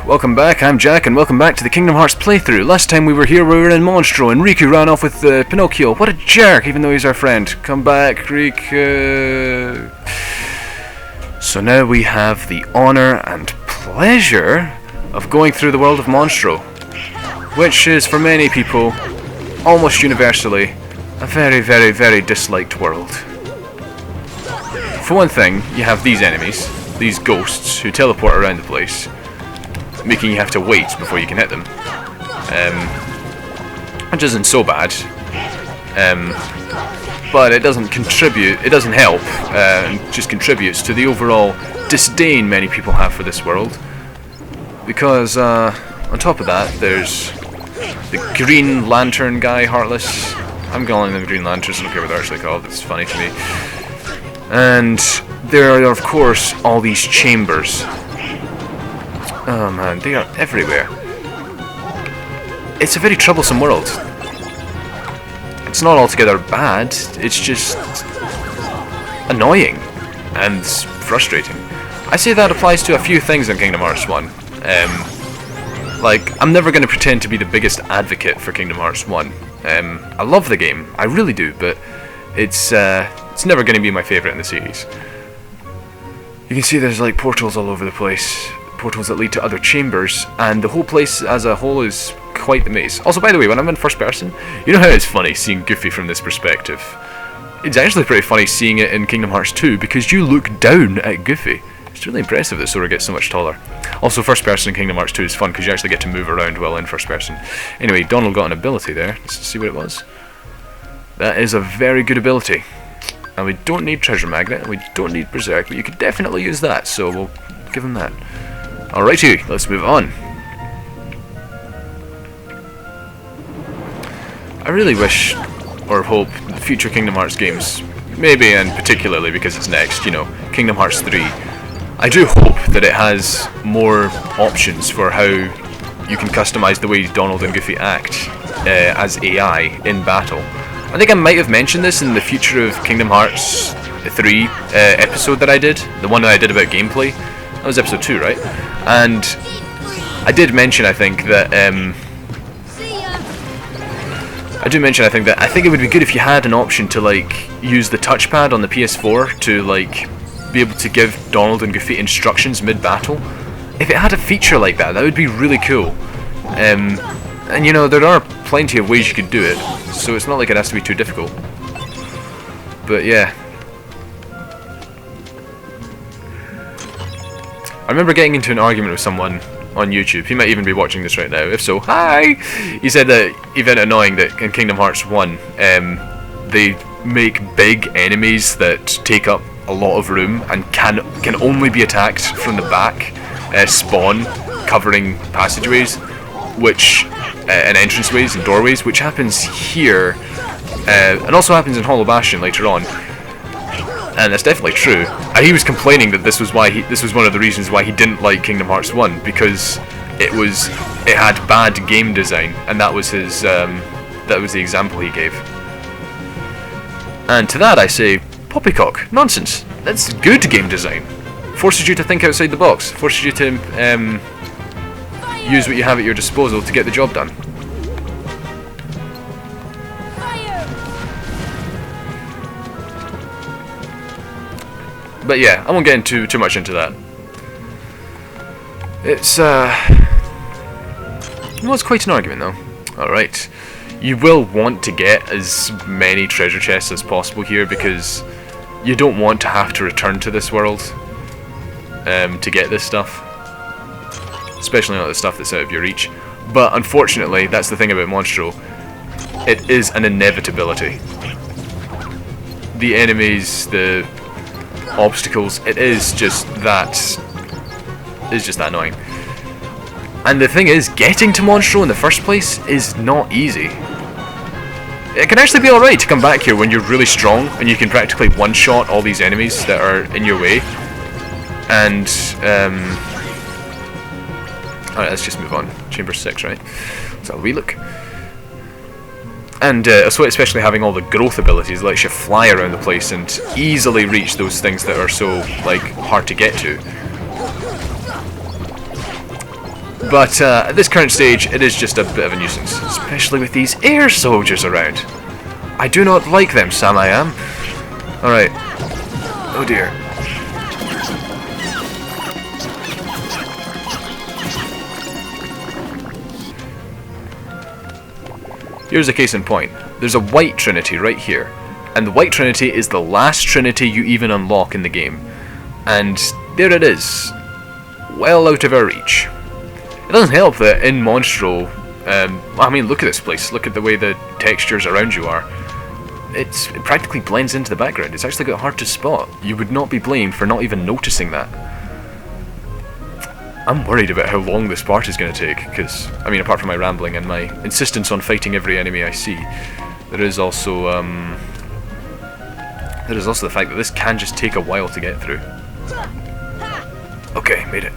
Welcome back, I'm Jack, and welcome back to the Kingdom Hearts playthrough. Last time we were here, we were in Monstro, and Riku ran off with Pinocchio. What a jerk, even though he's our friend. Come back, Riku. So now we have the honour and pleasure of going through the world of Monstro, which is, for many people, almost universally, a very, very, very disliked world. For one thing, you have these enemies, these ghosts, who teleport around the place, making you have to wait before you can hit them, which isn't so bad, but it doesn't contribute, it doesn't help, it just contributes to the overall disdain many people have for this world, because on top of that there's the Green Lantern guy, Heartless. I'm calling them Green Lanterns, I don't care what they're actually called, it's funny to me. And there are of course all these chambers. Oh man, they are everywhere. It's a very troublesome world. It's not altogether bad, it's just annoying and frustrating. I say that applies to a few things in Kingdom Hearts 1. Like, I'm never going to pretend to be the biggest advocate for Kingdom Hearts 1. I love the game, I really do, but it's never going to be my favourite in the series. You can see there's like portals all over the place. Portals that lead to other chambers, and the whole place as a whole is quite the maze. Also, by the way, when I'm in first person, you know how it's funny seeing Goofy from this perspective? It's actually pretty funny seeing it in Kingdom Hearts 2 because you look down at Goofy. It's really impressive that Sora gets so much taller. Also, first person in Kingdom Hearts 2 is fun because you actually get to move around while in first person. Anyway, Donald got an ability there. Let's see what it was. That is a very good ability. And we don't need Treasure Magnet, and we don't need Berserk, but you could definitely use that, so we'll give him that. Alrighty, let's move on. I really wish, or hope, future Kingdom Hearts games, maybe and particularly because it's next, you know, Kingdom Hearts 3, I do hope that it has more options for how you can customize the way Donald and Goofy act as AI in battle. I think I might have mentioned this in the Future of Kingdom Hearts 3 episode that I did, the one that I did about gameplay. That was episode 2, right? And I did mention, I think that I think it would be good if you had an option to like use the touchpad on the PS4 to like be able to give Donald and Goofy instructions mid-battle. If it had a feature like that, that would be really cool. And you know, there are plenty of ways you could do it, so it's not like it has to be too difficult. But yeah. I remember getting into an argument with someone on YouTube. He might even be watching this right now. If so, hi! He said that he found it annoying that in Kingdom Hearts 1, they make big enemies that take up a lot of room and can only be attacked from the back, spawn covering passageways, which and entranceways and doorways, which happens here, and also happens in Hollow Bastion later on. And that's definitely true. And he was complaining that this was one of the reasons why he didn't like Kingdom Hearts 1, because it had bad game design, and that was his that was the example he gave. And to that I say, poppycock, nonsense. That's good game design. Forces you to think outside the box. Forces you to use what you have at your disposal to get the job done. But yeah, I won't get into too much into that. It's quite an argument though. Alright. You will want to get as many treasure chests as possible here because you don't want to have to return to this world to get this stuff. Especially not the stuff that's out of your reach. But unfortunately, that's the thing about Monstro. It is an inevitability. The enemies, the obstacles, it is just that annoying. And the thing is, getting to Monstro in the first place is not easy. It can actually be alright to come back here when you're really strong and you can practically one-shot all these enemies that are in your way. And alright, let's just move on. Chamber 6, right? Let's have a wee look. And especially having all the growth abilities, lets you fly around the place and easily reach those things that are so like hard to get to. But at this current stage, it is just a bit of a nuisance, especially with these air soldiers around. I do not like them, Sam I am. Alright. Oh dear. Here's a case in point. There's a white trinity right here. And the white trinity is the last trinity you even unlock in the game. And there it is. Well out of our reach. It doesn't help that in Monstro, I mean, look at this place. Look at the way the textures around you are. It practically blends into the background. It's actually got hard to spot. You would not be blamed for not even noticing that. I'm worried about how long this part is going to take, because, I mean, apart from my rambling and my insistence on fighting every enemy I see, there is also the fact that this can just take a while to get through. Okay, made it.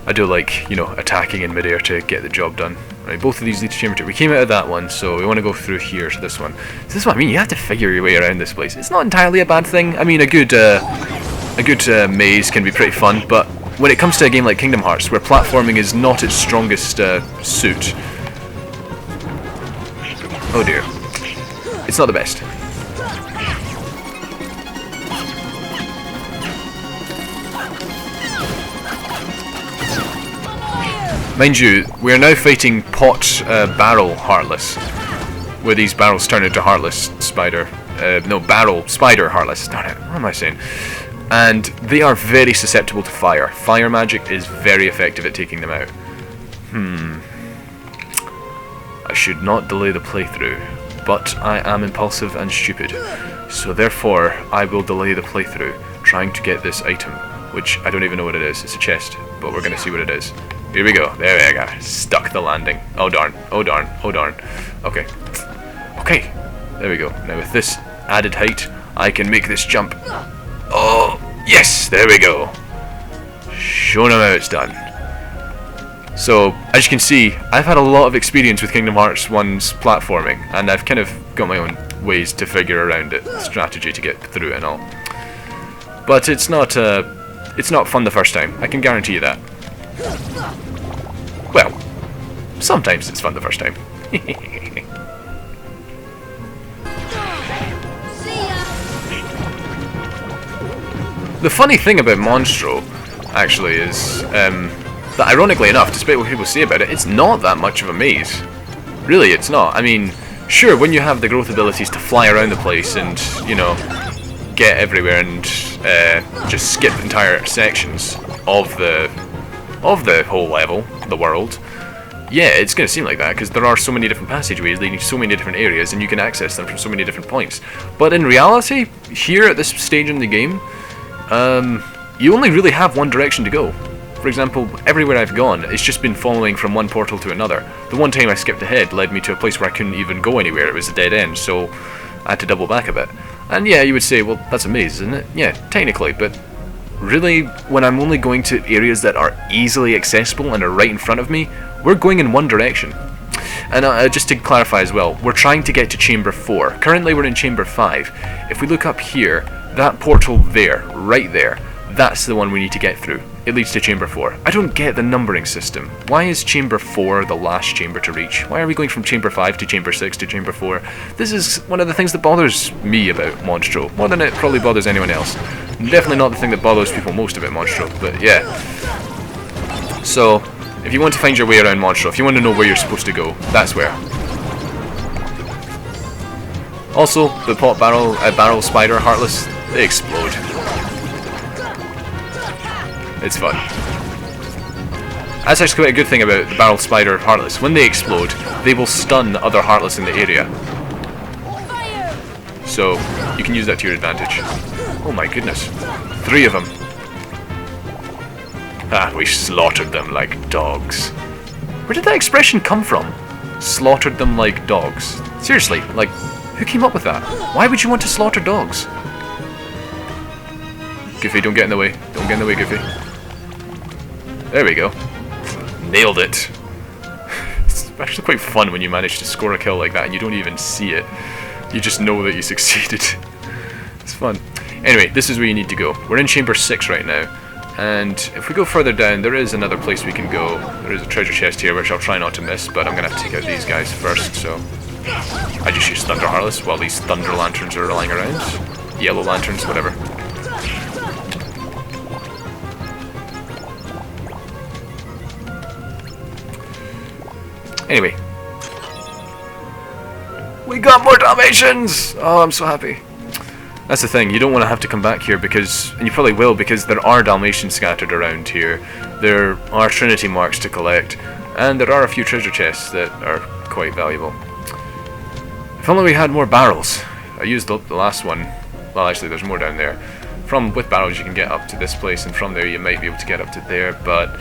I do like, you know, attacking in midair to get the job done. Right, both of these lead to chamber 2. We came out of that one, so we want to go through here to this one. So this is what I mean, you have to figure your way around this place. It's not entirely a bad thing. I mean, a good maze can be pretty fun, but when it comes to a game like Kingdom Hearts, where platforming is not its strongest suit... Oh dear. It's not the best. Mind you, we are now fighting barrel Heartless, where these barrels turn into Heartless Spider. Barrel Spider Heartless. Darn it, what am I saying? And they are very susceptible to fire. Fire magic is very effective at taking them out. I should not delay the playthrough, but I am impulsive and stupid. So therefore, I will delay the playthrough, trying to get this item, which I don't even know what it is. It's a chest, but we're going to see what it is. Here we go. There we go. Stuck the landing. Oh darn. Oh darn. Oh darn. Okay. Okay. There we go. Now with this added height, I can make this jump. Oh, yes! There we go. Showing them how it's done. So, as you can see, I've had a lot of experience with Kingdom Hearts 1's platforming, and I've kind of got my own ways to figure around it, strategy to get through it and all. But it's not fun the first time. I can guarantee you that. Well, sometimes it's fun the first time. The funny thing about Monstro, actually, is that ironically enough, despite what people say about it, it's not that much of a maze. Really, it's not. I mean, sure, when you have the growth abilities to fly around the place and, you know, get everywhere and just skip entire sections of the whole level, the world, yeah, it's going to seem like that, because there are so many different passageways leading to so many different areas, and you can access them from so many different points. But in reality, here at this stage in the game, you only really have one direction to go. For example, everywhere I've gone, it's just been following from one portal to another. The one time I skipped ahead led me to a place where I couldn't even go anywhere. It was a dead end, so I had to double back a bit. And yeah, you would say, well, that's a maze, isn't it? Yeah, technically, but really, when I'm only going to areas that are easily accessible and are right in front of me, we're going in one direction. And just to clarify as well, we're trying to get to Chamber 4. Currently we're in Chamber 5. If we look up here, that portal there, right there, that's the one we need to get through. It leads to Chamber 4. I don't get the numbering system. Why is Chamber 4 the last chamber to reach? Why are we going from Chamber 5 to Chamber 6 to Chamber 4? This is one of the things that bothers me about Monstro, more than it probably bothers anyone else. Definitely not the thing that bothers people most about Monstro, but yeah. So, if you want to find your way around Monstro, if you want to know where you're supposed to go, that's where. Also, the barrel spider Heartless, they explode. It's fun. That's actually quite a good thing about the barrel spider Heartless. When they explode, they will stun other Heartless in the area. So, you can use that to your advantage. Oh my goodness. 3 of them. Ah, we slaughtered them like dogs. Where did that expression come from? Slaughtered them like dogs. Seriously, like, who came up with that? Why would you want to slaughter dogs? Goofy, don't get in the way. Don't get in the way, Goofy. There we go. Nailed it. It's actually quite fun when you manage to score a kill like that and you don't even see it. You just know that you succeeded. It's fun. Anyway, this is where you need to go. We're in Chamber 6 right now. And if we go further down, there is another place we can go. There is a treasure chest here, which I'll try not to miss, but I'm going to have to take out these guys first, so... I just use Thunder Heartless while these Thunder Lanterns are lying around. Yellow Lanterns, whatever. Anyway. We got more Dalmatians! Oh, I'm so happy. That's the thing, you don't want to have to come back here because, and you probably will, because there are Dalmatians scattered around here. There are Trinity marks to collect, and there are a few treasure chests that are quite valuable. If only we had more barrels. I used the last one. Well, actually, there's more down there. With barrels you can get up to this place, and from there you might be able to get up to there, but...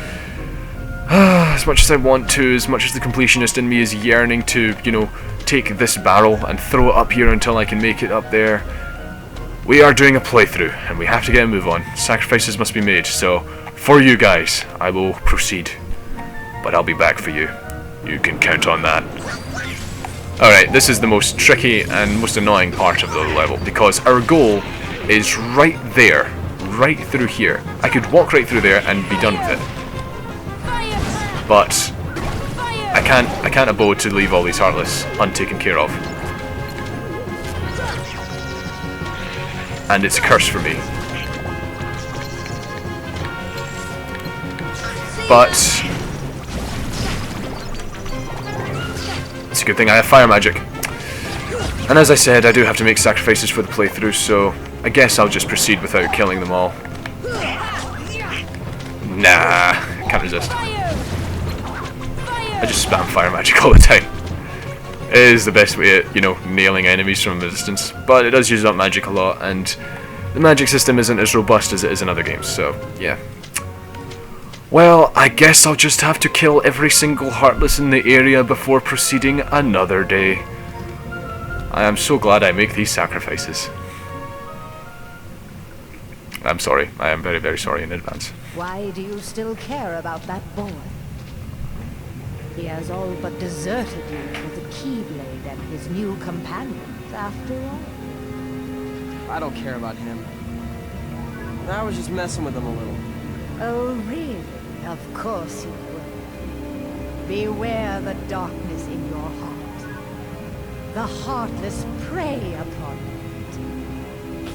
as much as I want to, as much as the completionist in me is yearning to, you know, take this barrel and throw it up here until I can make it up there, we are doing a playthrough, and we have to get a move on. Sacrifices must be made, so for you guys, I will proceed. But I'll be back for you. You can count on that. Alright, this is the most tricky and most annoying part of the level, because our goal is right there, right through here. I could walk right through there and be done with it. But I can't abode to leave all these Heartless untaken care of. And it's a curse for me. But it's a good thing I have fire magic. And as I said, I do have to make sacrifices for the playthrough, so I guess I'll just proceed without killing them all. Nah, can't resist. I just spam fire magic all the time. It is the best way at, you know, nailing enemies from a distance, but it does use up magic a lot, and the magic system isn't as robust as it is in other games, so yeah. Well, I guess I'll just have to kill every single Heartless in the area before proceeding another day. I am so glad I make these sacrifices. I'm sorry. I am very, very sorry in advance. Why do you still care about that boy? He has all but deserted you with the Keyblade and his new companions, after all. I don't care about him. I was just messing with him a little. Oh, really? Of course you would. Beware the darkness in your heart. The Heartless prey upon it.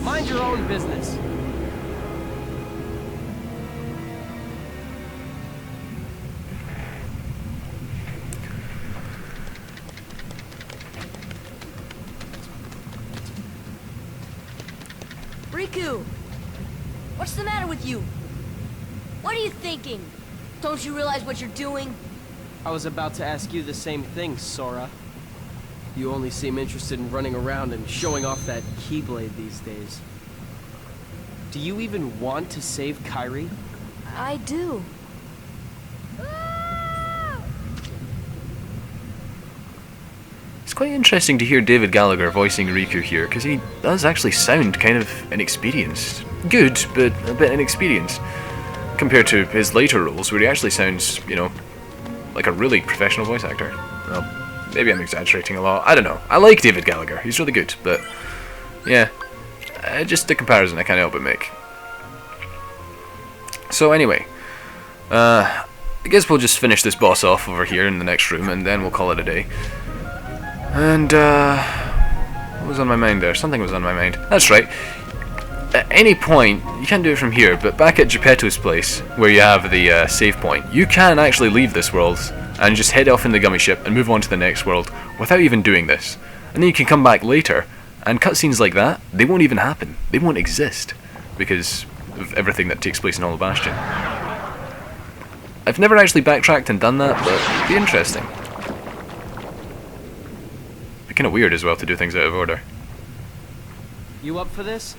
Mind your own business. Riku! What's the matter with you? What are you thinking? Don't you realize what you're doing? I was about to ask you the same thing, Sora. You only seem interested in running around and showing off that Keyblade these days. Do you even want to save Kairi? I do. It's quite interesting to hear David Gallagher voicing Riku here, because he does actually sound kind of inexperienced. Good, but a bit inexperienced. Compared to his later roles, where he actually sounds, you know, like a really professional voice actor. Well, maybe I'm exaggerating a lot. I don't know. I like David Gallagher. He's really good, but yeah, just a comparison I can't help but make. So anyway, I guess we'll just finish this boss off over here in the next room, and then we'll call it a day. And what was on my mind there? Something was on my mind. That's right. At any point, you can't do it from here, but back at Geppetto's place, where you have the save point, you can actually leave this world and just head off in the gummy ship and move on to the next world without even doing this. And then you can come back later, and cutscenes like that, they won't even happen. They won't exist, because of everything that takes place in Hollow Bastion. I've never actually backtracked and done that, but it'd be interesting. It'd be kind of weird as well to do things out of order. You up for this?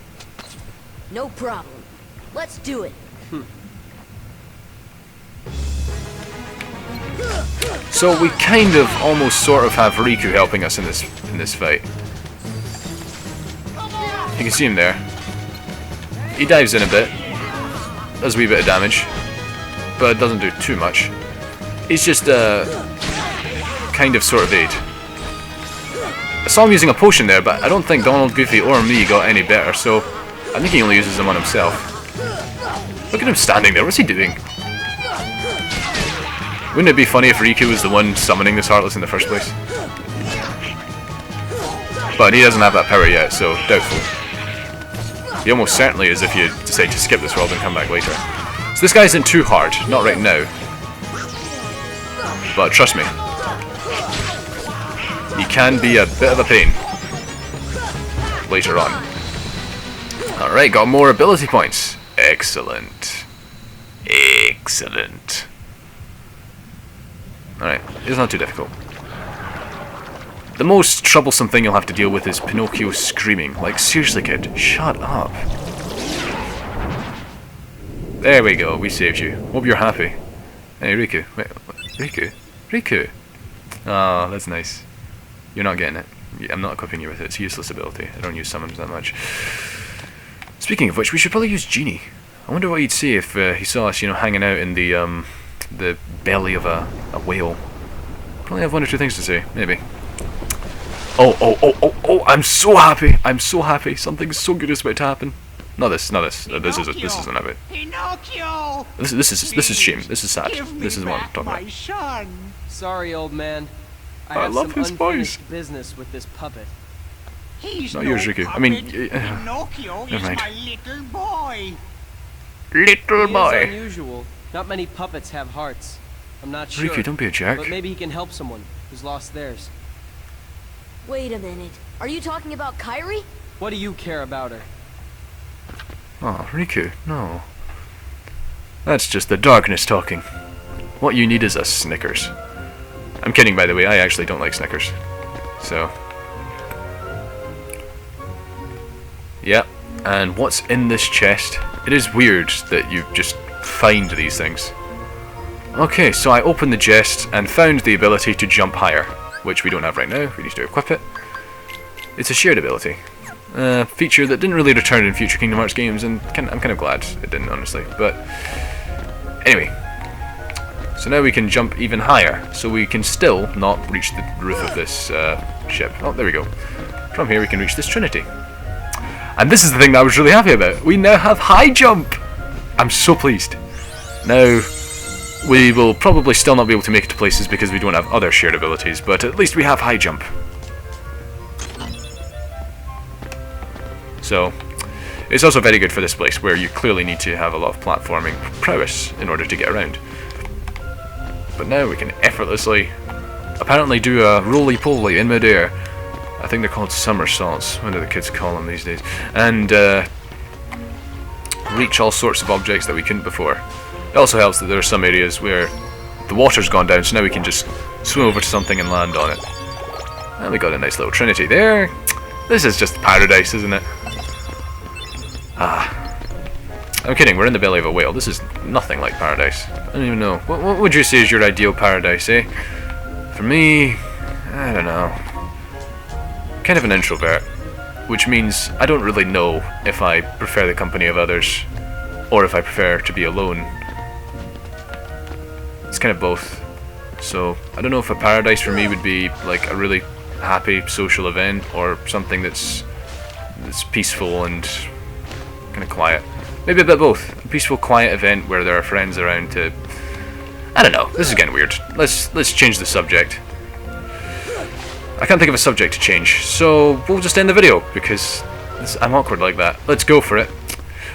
No problem. Let's do it. So we kind of, almost sort of have Riku helping us in this fight. You can see him there. He dives in a bit, does a wee bit of damage, but doesn't do too much. He's just a kind of sort of aid. I saw him using a potion there, but I don't think Donald, Goofy, or me got any better, so I think he only uses them on himself. Look at him standing there. What's he doing? Wouldn't it be funny if Riku was the one summoning this Heartless in the first place? But he doesn't have that power yet, so doubtful. He almost certainly is if you decide to skip this world and come back later. So this guy isn't too hard, not right now. But trust me, he can be a bit of a pain later on. Alright, got more ability points. Excellent. Excellent. Alright, it's not too difficult. The most troublesome thing you'll have to deal with is Pinocchio screaming. Like, seriously kid, shut up. There we go, we saved you. Hope you're happy. Hey Riku, wait, Riku? Riku? Oh, that's nice. You're not getting it. I'm not equipping you with it, it's a useless ability. I don't use summons that much. Speaking of which, we should probably use Genie. I wonder what he'd say if he saw us, you know, hanging out in the belly of a whale. Probably have one or two things to say, maybe. Oh, I'm so happy. I'm so happy. Something so good is about to happen. Not this. This isn't of it. Pinocchio! This is shame. This is sad. This is what I'm talking about. Son. Sorry, old man. I I have love some his voice. unfinished business with this puppet. He's Not no yours, Riku. puppet. I mean, Pinocchio is never mind. my little boy. Little He boy. is unusual. Not many puppets have hearts. I'm not sure. Riku, don't be a jerk. But maybe he can help someone who's lost theirs. Wait a minute. Are you talking about Kairi? What do you care about her? Oh, Riku, no. That's just the darkness talking. What you need is a Snickers. I'm kidding, by the way. I actually don't like Snickers. So. Yeah. And what's in this chest? It is weird that you just find these things. Okay, so I opened the chest and found the ability to jump higher, which we don't have right now. We need to equip it. It's a shared ability. Feature that didn't really return in future Kingdom Hearts games, and I'm kind of glad it didn't, honestly. But anyway, so now we can jump even higher, so we can still not reach the roof of this ship. Oh, there we go. From here we can reach this Trinity. And this is the thing that I was really happy about. We now have high jump! I'm so pleased. Now, we will probably still not be able to make it to places because we don't have other shared abilities, but at least we have high jump. So, it's also very good for this place, where you clearly need to have a lot of platforming prowess in order to get around. But now we can effortlessly, apparently do a roly-poly in midair. I think they're called somersaults. What do the kids call them these days? And reach all sorts of objects that we couldn't before. It also helps that there are some areas where the water's gone down, so now we can just swim over to something and land on it. And we got a nice little Trinity there. This is just paradise, isn't it? Ah. I'm kidding, we're in the belly of a whale. This is nothing like paradise. I don't even know. What would you say is your ideal paradise, eh? For me, I don't know. Kind of an introvert, which means I don't really know if I prefer the company of others or if I prefer to be alone. It's kind of both. So I don't know if a paradise for me would be like a really happy social event or something that's peaceful and kind of quiet. Maybe a bit of both. A peaceful, quiet event where there are friends around to... I don't know. This is getting weird. Let's change the subject. I can't think of a subject to change, so we'll just end the video, because I'm awkward like that. Let's go for it.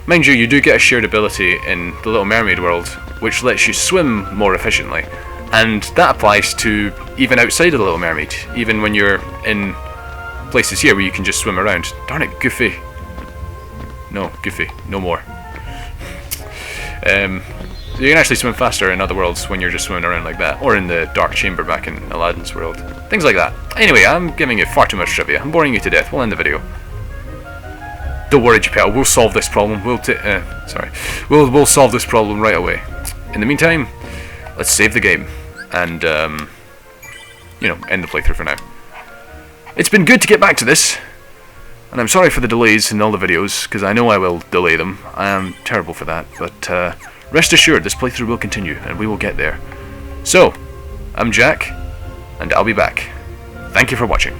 Mind you, you do get a shared ability in the Little Mermaid world, which lets you swim more efficiently. And that applies to even outside of the Little Mermaid, even when you're in places here where you can just swim around. Darn it, Goofy. No, Goofy, no more. You can actually swim faster in other worlds when you're just swimming around like that, or in the Dark Chamber back in Aladdin's world. Things like that. Anyway, I'm giving you far too much trivia. I'm boring you to death. We'll end the video. Don't worry, Geppetto. We'll solve this problem. We'll solve this problem right away. In the meantime, let's save the game and you know, end the playthrough for now. It's been good to get back to this, and I'm sorry for the delays in all the videos, because I know I will delay them. I am terrible for that, but rest assured, this playthrough will continue, and we will get there. So, I'm Jack, and I'll be back. Thank you for watching.